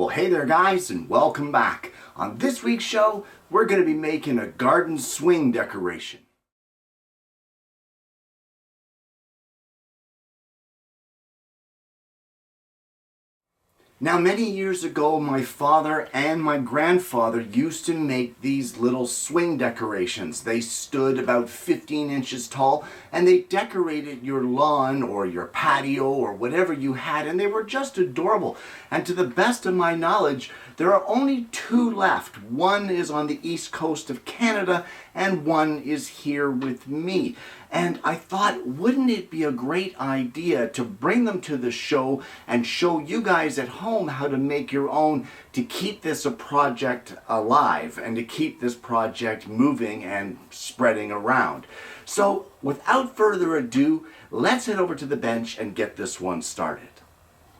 Well, hey there guys, and welcome back. On this week's show, we're going to be making a garden swing decoration. Now, many years ago, my father and my grandfather used to make these little swing decorations. They stood about 15 inches tall, and they decorated your lawn or your patio or whatever you had, and they were just adorable. And to the best of my knowledge, there are only two left. One is on the east coast of Canada, and one is here with me. And I thought, wouldn't it be a great idea to bring them to the show and show you guys at home how to make your own to keep this a project alive and to keep this project moving and spreading around. So without further ado, let's head over to the bench and get this one started.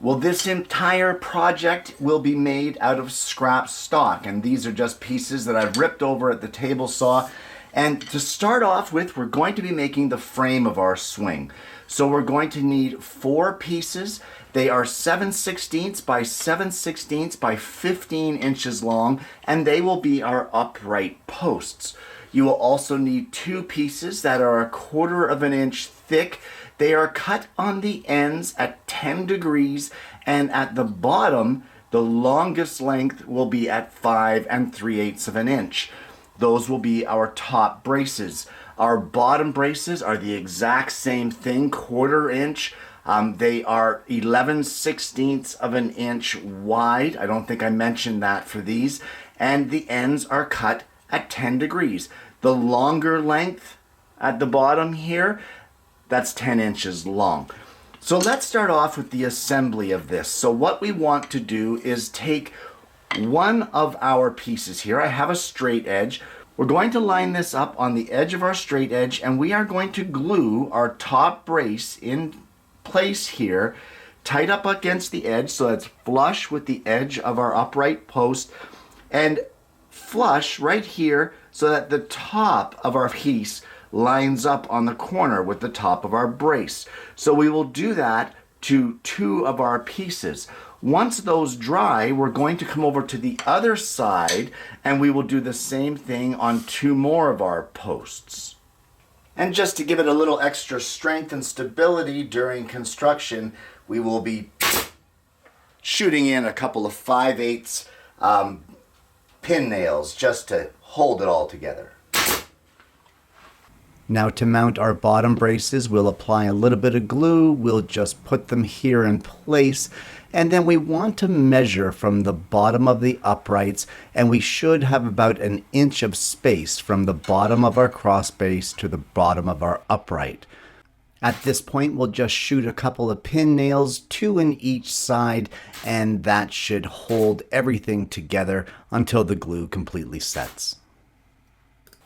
Well, this entire project will be made out of scrap stock, and these are just pieces that I've ripped over at the table saw. And to start off with, we're going to be making the frame of our swing. So we're going to need 4 pieces. They are 7/16 by 7/16 by 15 inches long, and they will be our upright posts. You will also need 2 pieces that are 1/4 of an inch thick. They are cut on the ends at 10 degrees, and at the bottom, the longest length will be at 5 3/8 of an inch. Those will be our top braces. Our bottom braces are the exact same thing, 1/4 inch. They are 11/16 of an inch wide. I don't think I mentioned that for these. And the ends are cut at 10 degrees. The longer length at the bottom here, that's 10 inches long. So let's start off with the assembly of this. So what we want to do is take one of our pieces here. I have a straight edge. We're going to line this up on the edge of our straight edge, and we are going to glue our top brace in place here, tight up against the edge so it's flush with the edge of our upright post, and flush right here so that the top of our piece lines up on the corner with the top of our brace. So we will do that to 2 of our pieces. Once those dry, we're going to come over to the other side and we will do the same thing on 2 more of our posts. And just to give it a little extra strength and stability during construction, we will be shooting in a couple of 5/8 pin nails just to hold it all together. Now to mount our bottom braces, we'll apply a little bit of glue. We'll just put them here in place. And then we want to measure from the bottom of the uprights, and we should have about 1 inch of space from the bottom of our cross brace to the bottom of our upright. At this point, we'll just shoot a couple of pin nails, 2 in each side, and that should hold everything together until the glue completely sets.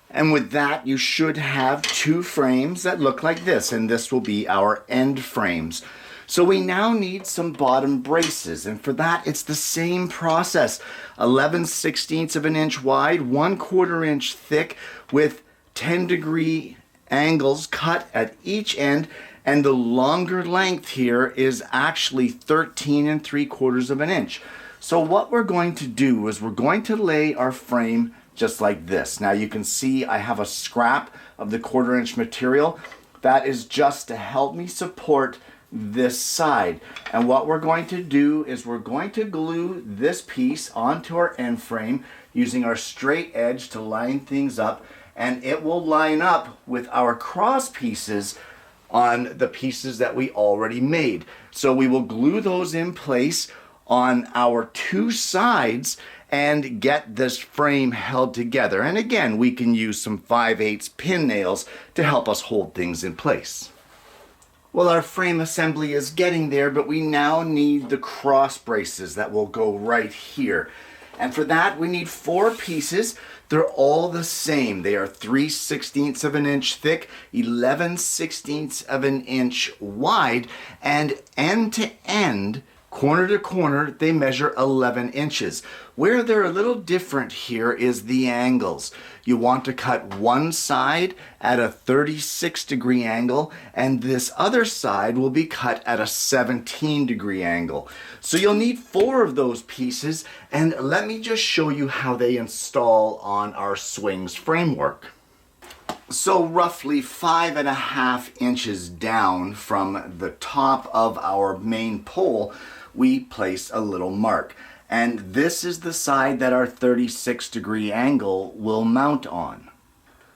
And with that, you should have 2 frames that look like this, and this will be our end frames. So we now need some bottom braces, and for that, it's the same process. 11/16 of an inch wide, 1/4 inch thick, with 10-degree angles cut at each end, and the longer length here is actually 13 3/4 of an inch. So what we're going to do is we're going to lay our frame just like this. Now you can see I have a scrap of the 1/4 inch material. That is just to help me support this side. And what we're going to do is we're going to glue this piece onto our end frame using our straight edge to line things up, and it will line up with our cross pieces on the pieces that we already made. So we will glue those in place on our 2 sides and get this frame held together. And again, we can use some 5/8 pin nails to help us hold things in place. Well, our frame assembly is getting there, but we now need the cross braces that will go right here. And for that, we need 4 pieces. They're all the same. They are 3/16 of an inch thick, 11/16 of an inch wide, and end to end Corner to corner, they measure 11 inches. Where they're a little different here is the angles. You want to cut one side at a 36-degree angle, and this other side will be cut at a 17-degree angle. So you'll need 4 of those pieces, and let me just show you how they install on our swing's framework. So roughly 5.5 inches down from the top of our main pole, we place a little mark. And this is the side that our 36-degree angle will mount on.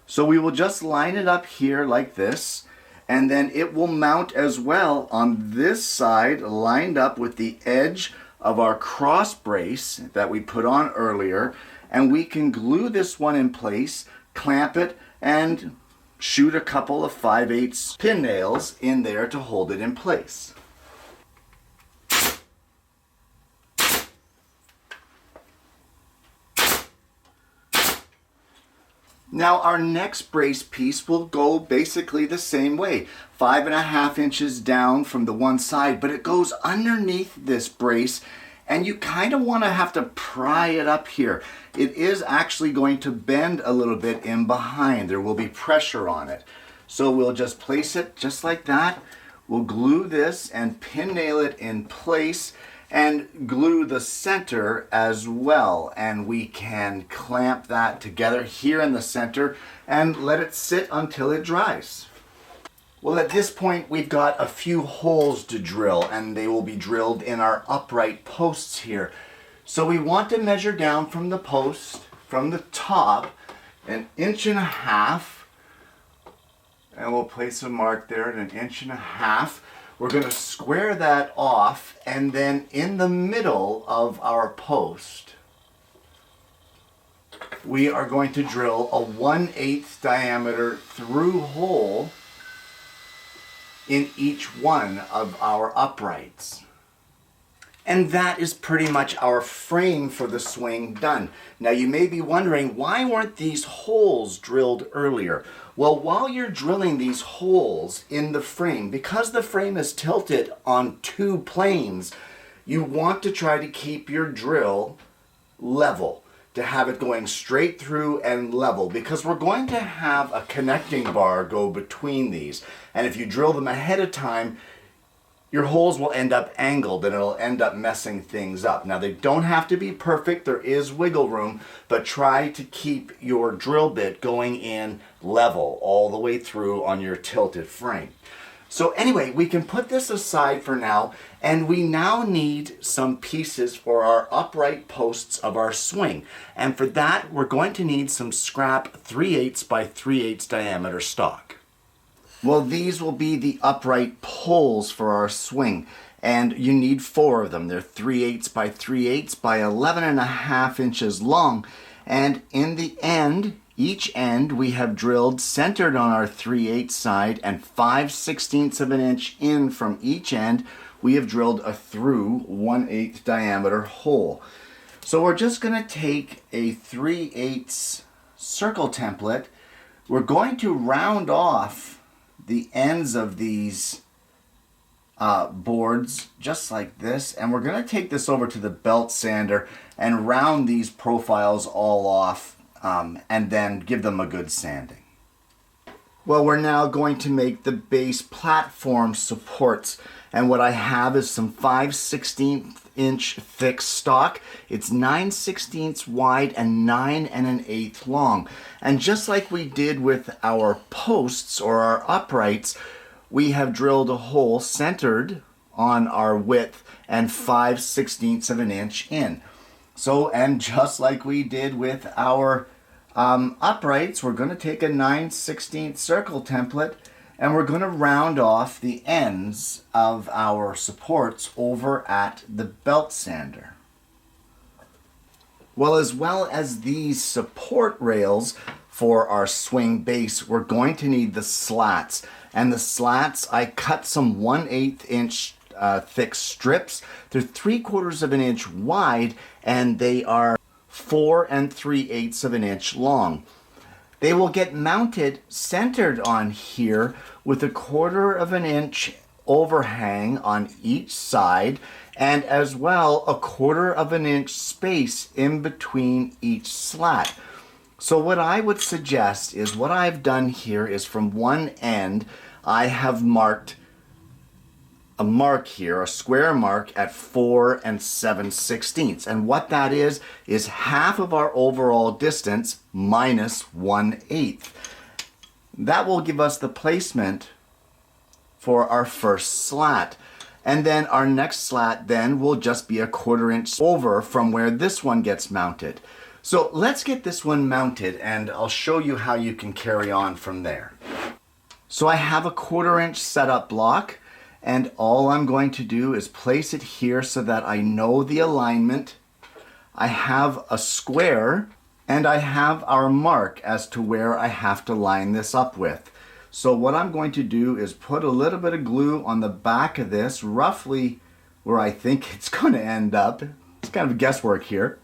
So we will just line it up here like this, and then it will mount as well on this side, lined up with the edge of our cross brace that we put on earlier. And we can glue this one in place, clamp it, and shoot a couple of 5/8 pin nails in there to hold it in place. Now our next brace piece will go basically the same way, 5.5 inches down from the one side, but it goes underneath this brace, and you kind of want to have to pry it up here. It is actually going to bend a little bit in behind. There will be pressure on it. So we'll just place it just like that. We'll glue this and pin nail it in place, and glue the center as well, and we can clamp that together here in the center and let it sit until it dries. Well, at this point we've got a few holes to drill, and they will be drilled in our upright posts here. So we want to measure down from the post, from the top, 1.5 inches, and we'll place a mark there at 1.5 inches. We're going to square that off, and then in the middle of our post, we are going to drill a 1/8 diameter through hole in each one of our uprights. And that is pretty much our frame for the swing done. Now you may be wondering, why weren't these holes drilled earlier? Well, while you're drilling these holes in the frame, because the frame is tilted on 2 planes, you want to try to keep your drill level, to have it going straight through and level, because we're going to have a connecting bar go between these. And if you drill them ahead of time, your holes will end up angled, and it'll end up messing things up. Now, they don't have to be perfect. There is wiggle room, but try to keep your drill bit going in level all the way through on your tilted frame. So anyway, we can put this aside for now, and we now need some pieces for our upright posts of our swing. And for that, we're going to need some scrap 3/8 by 3/8 diameter stock. Well, these will be the upright poles for our swing, and you need 4 of them. They're 3/8 by 3/8 by 11.5 inches long, and in the end, each end we have drilled centered on our 3/8 side, and 5/16 of an inch in from each end, we have drilled a through 1/8 diameter hole. So we're just going to take a 3/8 circle template. We're going to round off the ends of these boards just like this, and we're going to take this over to the belt sander and round these profiles all off, and then give them a good sanding. Well, we're now going to make the base platform supports, and what I have is some 5/16 inch thick stock. It's 9/16 wide and 9 1/8 long. And just like we did with our posts or our uprights, we have drilled a hole centered on our width and 5/16 of an inch in. So, and just like we did with our uprights, we're going to take a 9/16 circle template, and we're going to round off the ends of our supports over at the belt sander. Well, as these support rails for our swing base, we're going to need the slats. And the slats, I cut some 1/8 inch thick strips. They're 3/4 of an inch wide, and they are 4 3/8 of an inch long. They will get mounted centered on here with 1/4 of an inch overhang on each side, and as well a 1/4 of an inch space in between each slat. So what I would suggest is, what I've done here is, from one end I have marked a mark here, a square mark at 4 7/16. And what that is half of our overall distance minus 1/8. That will give us the placement for our first slat. And then our next slat then will just be a 1/4 inch over from where this one gets mounted. So let's get this one mounted and I'll show you how you can carry on from there. So I have a 1/4 inch setup block, and all I'm going to do is place it here so that I know the alignment. I have a square and I have our mark as to where I have to line this up with. So what I'm going to do is put a little bit of glue on the back of this, roughly where I think it's going to end up. It's kind of guesswork here.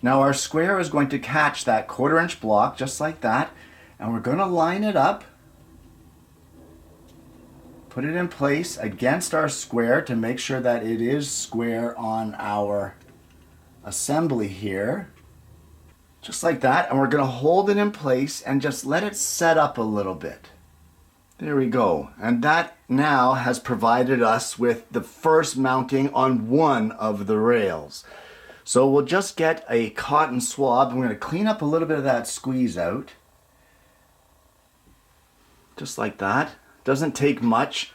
Now our square is going to catch that 1/4 inch block just like that, and we're going to line it up. Put it in place against our square to make sure that it is square on our assembly here. Just like that. And we're going to hold it in place and just let it set up a little bit. There we go. And that now has provided us with the first mounting on one of the rails. So we'll just get a cotton swab. I'm going to clean up a little bit of that squeeze out. Just like that. Doesn't take much.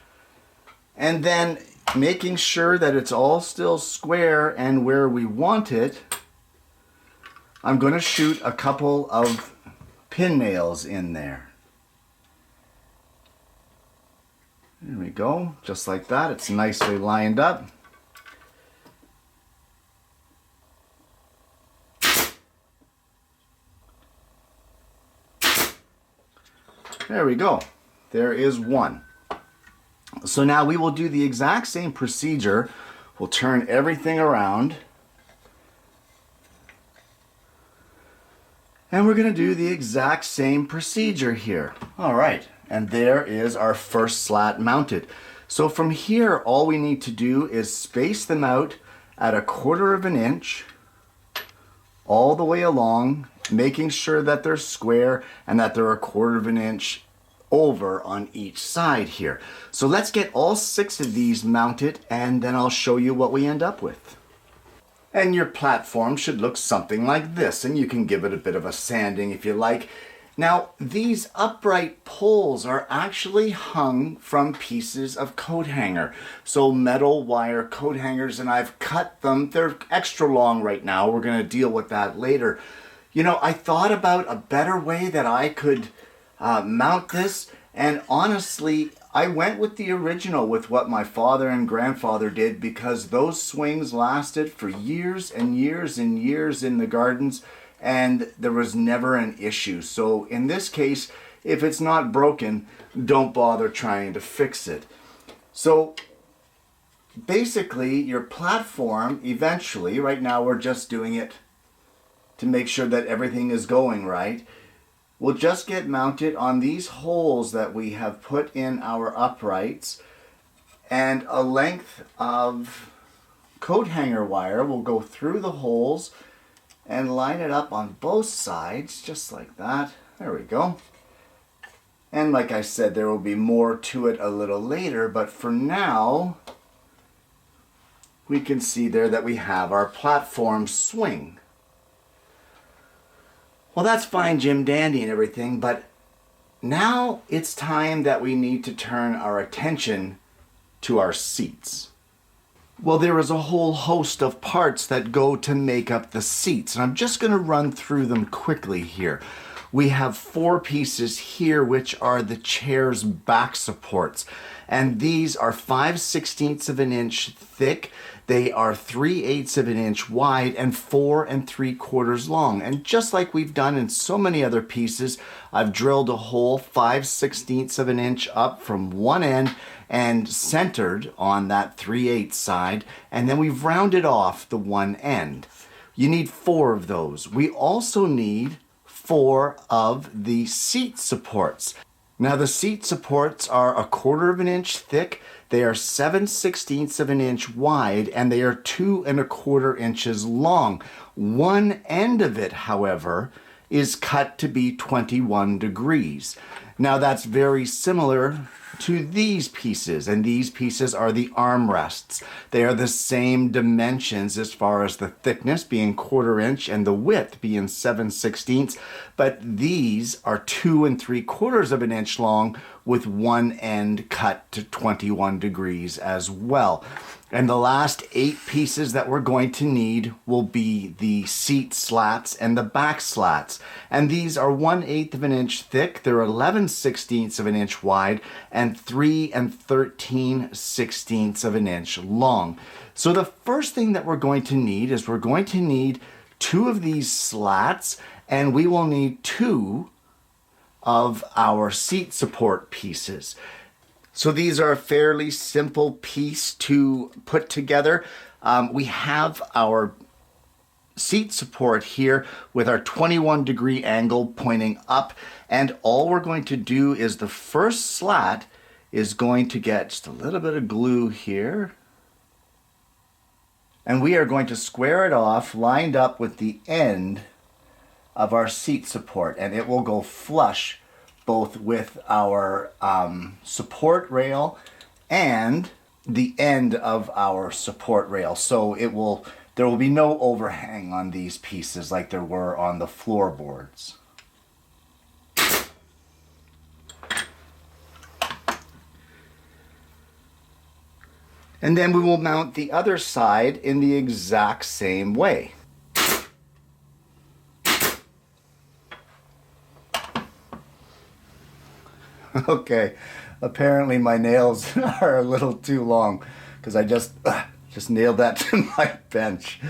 And then making sure that it's all still square and where we want it, I'm going to shoot a couple of pin nails in there. There we go, just like that. It's nicely lined up. There we go. There is one. So now we will do the exact same procedure. We'll turn everything around. And we're going to do the exact same procedure here. All right, and there is our first slat mounted. So from here, all we need to do is space them out at a 1/4 of an inch all the way along, making sure that they're square and that they're a 1/4 of an inch over on each side here. So let's get all 6 of these mounted, and then I'll show you what we end up with. And your platform should look something like this, and you can give it a bit of a sanding if you like. Now, these upright poles are actually hung from pieces of coat hanger. So metal wire coat hangers, and I've cut them. They're extra long right now. We're going to deal with that later. You know, I thought about a better way that I could mount this, and honestly I went with the original, with what my father and grandfather did, because those swings lasted for years and years and years in the gardens, and there was never an issue. So in this case, if it's not broken, don't bother trying to fix it. So basically your platform eventually, right now we're just doing it to make sure that everything is going right, will just get mounted on these holes that we have put in our uprights, and a length of coat hanger wire will go through the holes and line it up on both sides, just like that. There we go. And like I said, there will be more to it a little later, but for now, we can see there that we have our platform swing. Well, that's fine, Jim Dandy and everything, but now it's time that we need to turn our attention to our seats. Well, there is a whole host of parts that go to make up the seats, and I'm just going to run through them quickly here. We have 4 pieces here, which are the chair's back supports, and these are 5/16 of an inch thick. They are 3/8 of an inch wide and 4 3/4 long. And just like we've done in so many other pieces, I've drilled a hole 5/16 of an inch up from one end and centered on that 3/8 side, and then we've rounded off the one end. You need 4 of those. We also need 4 of the seat supports. Now the seat supports are 1/4 of an inch thick, they are 7/16 of an inch wide, and they are 2¼ inches long. One end of it, however, is cut to be 21 degrees. Now that's very similar to these pieces, and these pieces are the armrests. They are the same dimensions as far as the thickness being 1/4 inch and the width being 7/16, but these are 2¾ of an inch long with one end cut to 21 degrees as well. And the last 8 pieces that we're going to need will be the seat slats and the back slats. And these are 1/8 of an inch thick, they're 11/16 of an inch wide, and 3 13/16 of an inch long. So the first thing that we're going to need is we're going to need 2 of these slats, and we will need 2 of our seat support pieces. So these are a fairly simple piece to put together. We have our seat support here with our 21-degree angle pointing up, and all we're going to do is the first slat is going to get just a little bit of glue here, and we are going to square it off lined up with the end of our seat support, and it will go flush both with our support rail and the end of our support rail. So there will be no overhang on these pieces like there were on the floorboards. And then we will mount the other side in the exact same way. Okay, apparently my nails are a little too long because I just nailed that to my bench.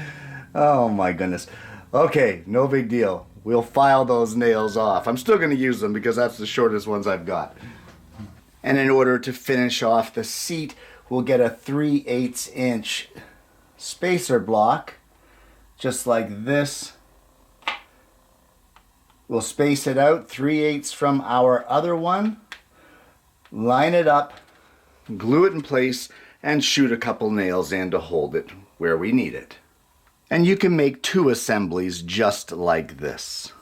Oh my goodness. Okay, no big deal. We'll file those nails off. I'm still going to use them because that's the shortest ones I've got. And in order to finish off the seat, we'll get a 3/8 inch spacer block, just like this. We'll space it out 3/8 from our other one, line it up, glue it in place, and shoot a couple nails in to hold it where we need it. And you can make 2 assemblies just like this.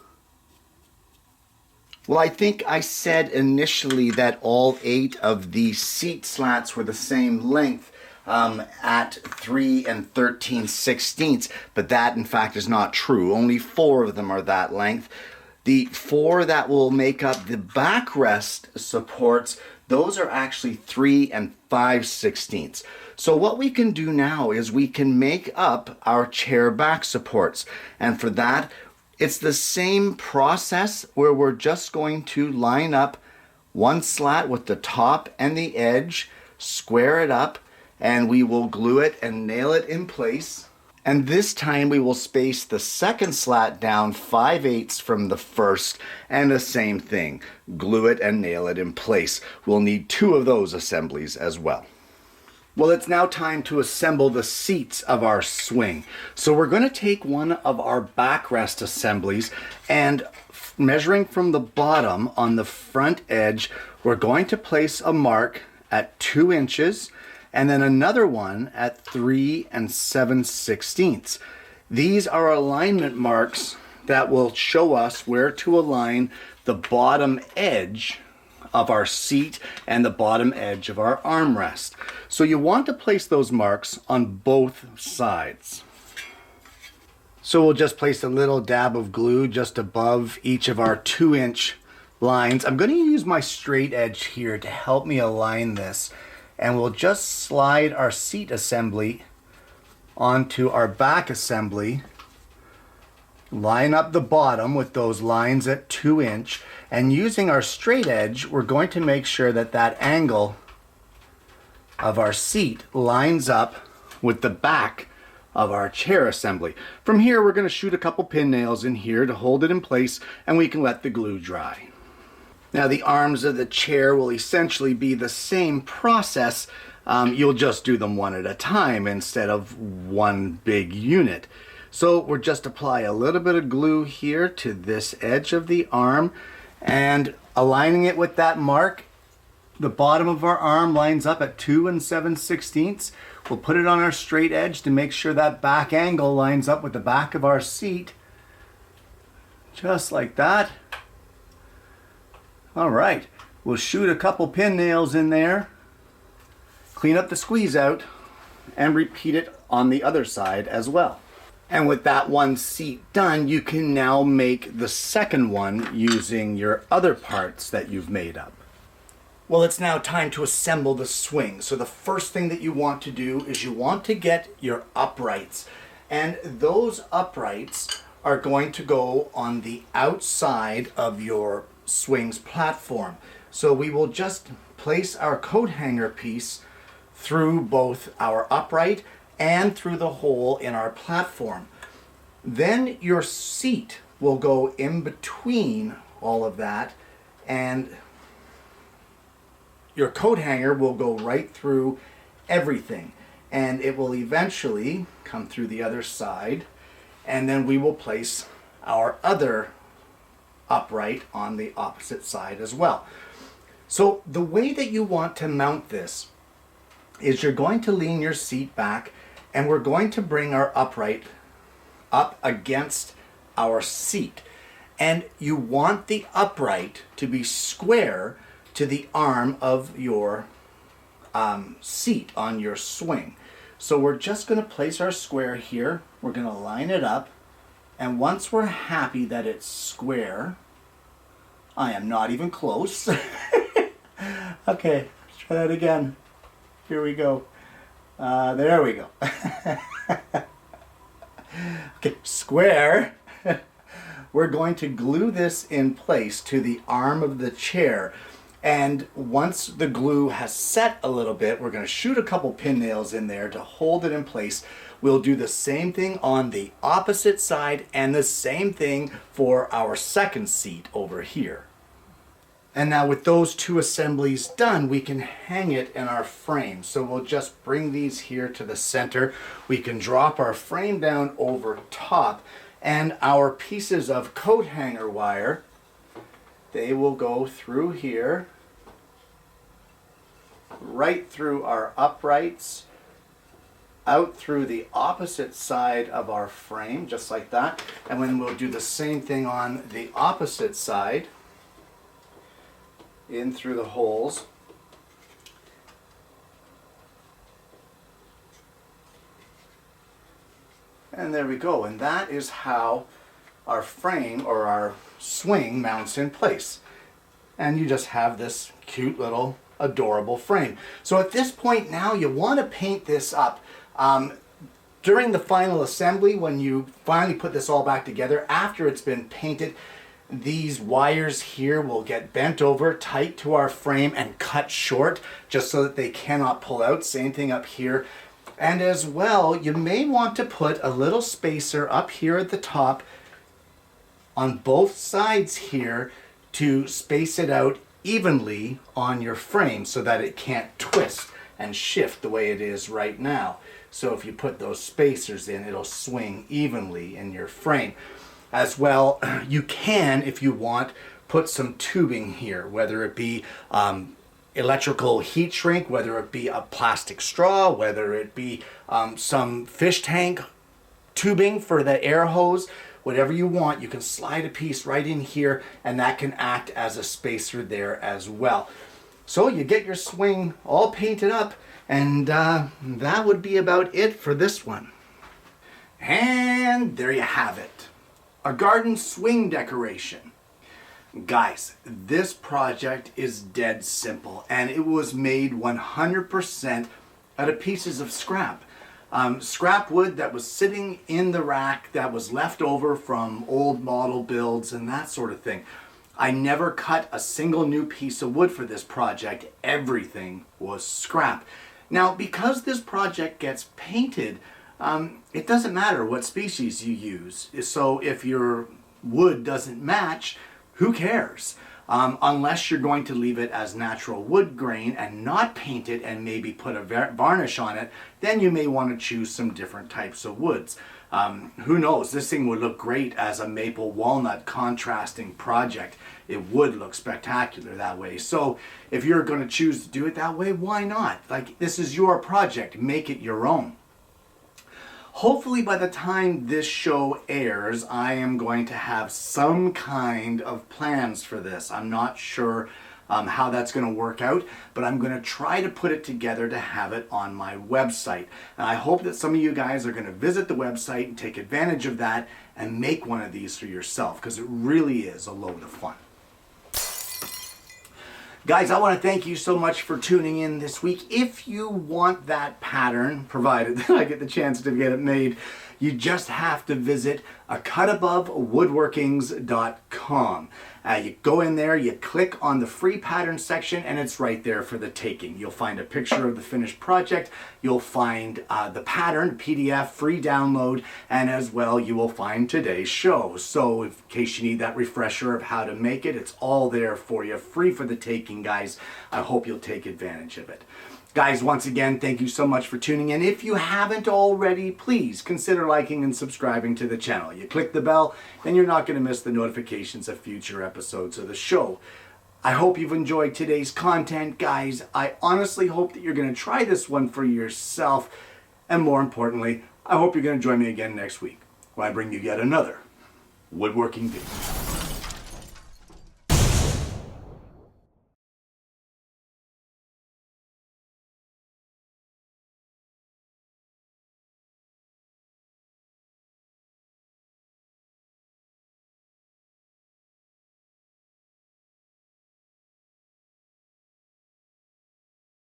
Well, I think I said initially that all 8 of the seat slats were the same length at 3 13/16, but that in fact is not true. Only 4 of them are that length. The 4 that will make up the backrest supports, those are actually 3 5/16. So what we can do now is we can make up our chair back supports. And for that, it's the same process where we're just going to line up one slat with the top and the edge, square it up, and we will glue it and nail it in place. And this time we will space the second slat down 5/8 from the first, and the same thing, glue it and nail it in place. We'll need 2 of those assemblies as well. Well, it's now time to assemble the seats of our swing. So we're going to take one of our backrest assemblies, and measuring from the bottom on the front edge, we're going to place a mark at 2 inches, and then another one at 3 7/16. These are alignment marks that will show us where to align the bottom edge of our seat and the bottom edge of our armrest. So you want to place those marks on both sides. So we'll just place a little dab of glue just above each of our 2-inch lines. I'm going to use my straight edge here to help me align this. And we'll just slide our seat assembly onto our back assembly, line up the bottom with those lines at 2 inch, and using our straight edge, we're going to make sure that that angle of our seat lines up with the back of our chair assembly. From here, we're going to shoot a couple pin nails in here to hold it in place, and we can let the glue dry. Now the arms of the chair will essentially be the same process. You'll just do them one at a time instead of one big unit. So we'll just apply a little bit of glue here to this edge of the arm, and Aligning it with that mark, the bottom of our arm lines up at 2 7/16. We'll put it on our straight edge to make sure that back angle lines up with the back of our seat. Just like that. All right, we'll shoot a couple pin nails in there, clean up the squeeze out, and repeat it on the other side as well. And with that one seat done, you can now make the second one using your other parts that you've made up. Well, it's now time to assemble the swing. So the first thing that you want to do is you want to get your uprights. And those uprights are going to go on the outside of your swing's platform. So we will just place our coat hanger piece through both our upright and through the hole in our platform. Then your seat will go in between all of that, and your coat hanger will go right through everything, and it will eventually come through the other side, and then we will place our other upright on the opposite side as well. So the way that you want to mount this is you're going to lean your seat back, and we're going to bring our upright up against our seat. And you want the upright to be square to the arm of your seat on your swing. So we're just going to place our square here. We're going to line it up. And once we're happy that it's square, I am not even close. Okay, let's try that again. Here we go. There we go. Okay, square. We're going to glue this in place to the arm of the chair. And once the glue has set a little bit, we're going to shoot a couple pin nails in there to hold it in place. We'll do the same thing on the opposite side and the same thing for our second seat over here. And now with those two assemblies done, we can hang it in our frame. So we'll just bring these here to the center. We can drop our frame down over top, and our pieces of coat hanger wire, they will go through here, right through our uprights, out through the opposite side of our frame, just like that. And then we'll do the same thing on the opposite side, in through the holes. And there we go. And that is how our frame or our swing mounts in place. And you just have this cute little adorable frame. So at this point now you want to paint this up. During the final assembly, when you finally put this all back together, after it's been painted, these wires here will get bent over tight to our frame and cut short just so that they cannot pull out. Same thing up here. And as well, you may want to put a little spacer up here at the top on both sides here to space it out evenly on your frame so that it can't twist and shift the way it is right now. So if you put those spacers in, it'll swing evenly in your frame. As well, you can, if you want, put some tubing here, whether it be electrical heat shrink, whether it be a plastic straw, whether it be some fish tank tubing for the air hose, whatever you want. You can slide a piece right in here, and that can act as a spacer there as well. So you get your swing all painted up, and that would be about it for this one. And there you have it. A garden swing decoration. Guys, this project is dead simple, and it was made 100% out of pieces of scrap. Scrap wood that was sitting in the rack that was left over from old model builds and that sort of thing. I never cut a single new piece of wood for this project. Everything was scrap. Now, because this project gets painted, it doesn't matter what species you use. So if your wood doesn't match, who cares? Unless you're going to leave it as natural wood grain and not paint it and maybe put a varnish on it, then you may want to choose some different types of woods. Who knows, this thing would look great as a maple walnut contrasting project. It would look spectacular that way. So if you're going to choose to do it that way, why not? Like, this is your project, make it your own. Hopefully by the time this show airs, I am going to have some kind of plans for this. I'm not sure how that's going to work out, but I'm going to try to put it together to have it on my website. And I hope that some of you guys are going to visit the website and take advantage of that and make one of these for yourself, because it really is a load of fun. Guys, I want to thank you so much for tuning in this week. If you want that pattern, provided that I get the chance to get it made, you just have to visit cutabovewoodworkings.com. You go in there, you click on the free pattern section, and it's right there for the taking. You'll find a picture of the finished project, you'll find the pattern, PDF, free download, and as well you will find today's show. So in case you need that refresher of how to make it, it's all there for you, free for the taking, guys. I hope you'll take advantage of it. Guys, once again, thank you so much for tuning in. If you haven't already, please consider liking and subscribing to the channel. You click the bell, then you're not going to miss the notifications of future episodes of the show. I hope you've enjoyed today's content, guys. I honestly hope that you're going to try this one for yourself. And more importantly, I hope you're going to join me again next week, where I bring you yet another woodworking video.